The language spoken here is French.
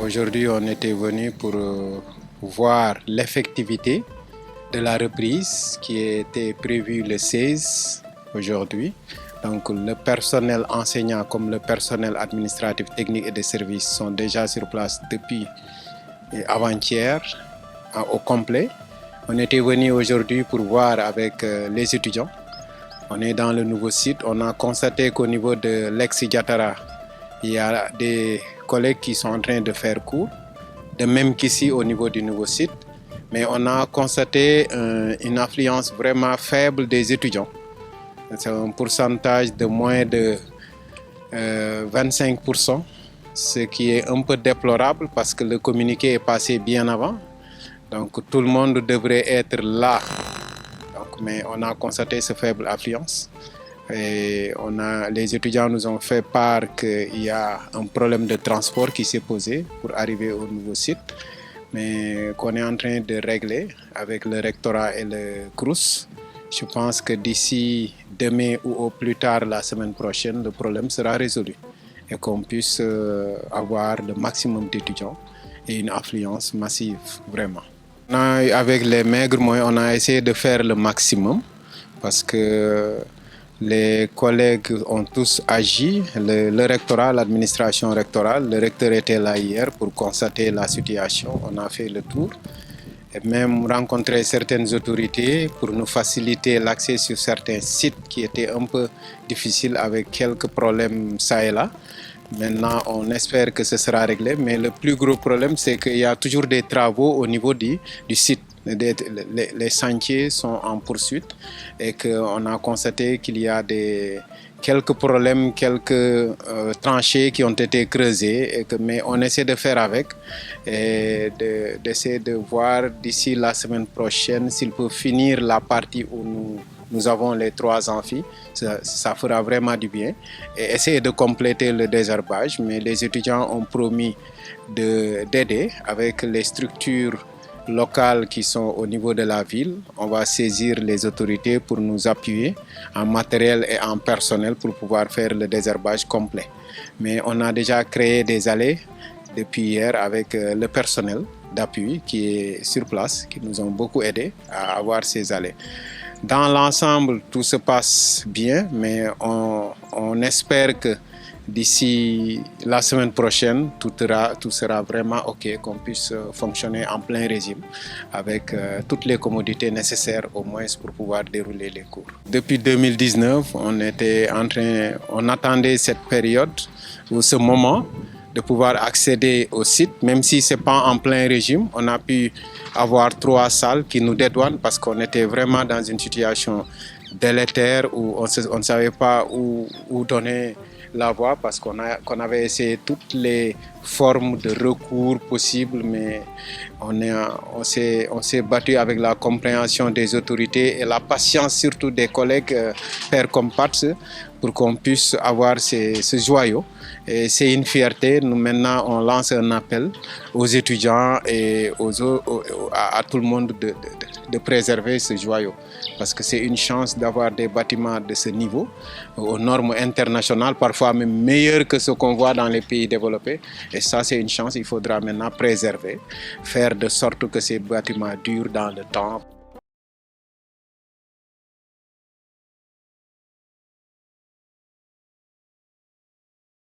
Aujourd'hui, on était venu pour voir l'effectivité de la reprise qui était prévue le 16 aujourd'hui. Donc le personnel enseignant comme le personnel administratif, technique et de services sont déjà sur place depuis avant-hier au complet. On était venu aujourd'hui pour voir avec les étudiants. On est dans le nouveau site. On a constaté qu'au niveau de l'ex-Diatara, il y a des collègues qui sont en train de faire cours, de même qu'ici au niveau du nouveau site. Mais on a constaté une affluence vraiment faible des étudiants. C'est un pourcentage de moins de 25%, ce qui est un peu déplorable parce que le communiqué est passé bien avant. Donc tout le monde devrait être là. Mais on a constaté cette faible affluence. Et les étudiants nous ont fait part qu'il y a un problème de transport qui s'est posé pour arriver au nouveau site, mais qu'on est en train de régler avec le rectorat et le CROUS. Je pense que d'ici demain ou au plus tard la semaine prochaine, le problème sera résolu et qu'on puisse avoir le maximum d'étudiants et une affluence massive, vraiment. Avec les maigres moyens, on a essayé de faire le maximum parce que les collègues ont tous agi, le rectorat, l'administration rectorale. Le recteur était là hier pour constater la situation. On a fait le tour et même rencontré certaines autorités pour nous faciliter l'accès sur certains sites qui étaient un peu difficiles avec quelques problèmes ça et là. Maintenant, on espère que ce sera réglé, mais le plus gros problème, c'est qu'il y a toujours des travaux au niveau du site. Les chantiers sont en poursuite et qu'on a constaté qu'il y a quelques problèmes, quelques tranchées qui ont été creusées, mais on essaie de faire avec et d'essayer de voir d'ici la semaine prochaine s'il peut finir la partie où nous avons les 3 amphis. Ça fera vraiment du bien et essayer de compléter le désherbage, mais les étudiants ont promis d'aider avec les structures locales qui sont au niveau de la ville. On va saisir les autorités pour nous appuyer en matériel et en personnel pour pouvoir faire le désherbage complet. Mais on a déjà créé des allées depuis hier avec le personnel d'appui qui est sur place, qui nous ont beaucoup aidé à avoir ces allées. Dans l'ensemble, tout se passe bien, mais on espère que d'ici la semaine prochaine, tout sera vraiment OK, qu'on puisse fonctionner en plein régime avec toutes les commodités nécessaires au moins pour pouvoir dérouler les cours. Depuis 2019, on attendait cette période ou ce moment de pouvoir accéder au site, même si ce n'est pas en plein régime. On a pu avoir 3 salles qui nous dédouanent parce qu'on était vraiment dans une situation délétère où on ne savait pas où donner la voie parce qu'on avait essayé toutes les formes de recours possibles, mais on s'est battu avec la compréhension des autorités et la patience surtout des collègues pairs comme parts pour qu'on puisse avoir ce joyau. Et c'est une fierté. Nous maintenant on lance un appel aux étudiants et à tout le monde de préserver ce joyau parce que c'est une chance d'avoir des bâtiments de ce niveau aux normes internationales, parfois même meilleurs que ce qu'on voit dans les pays développés. Et ça, c'est une chance, il faudra maintenant préserver, faire de sorte que ces bâtiments durent dans le temps.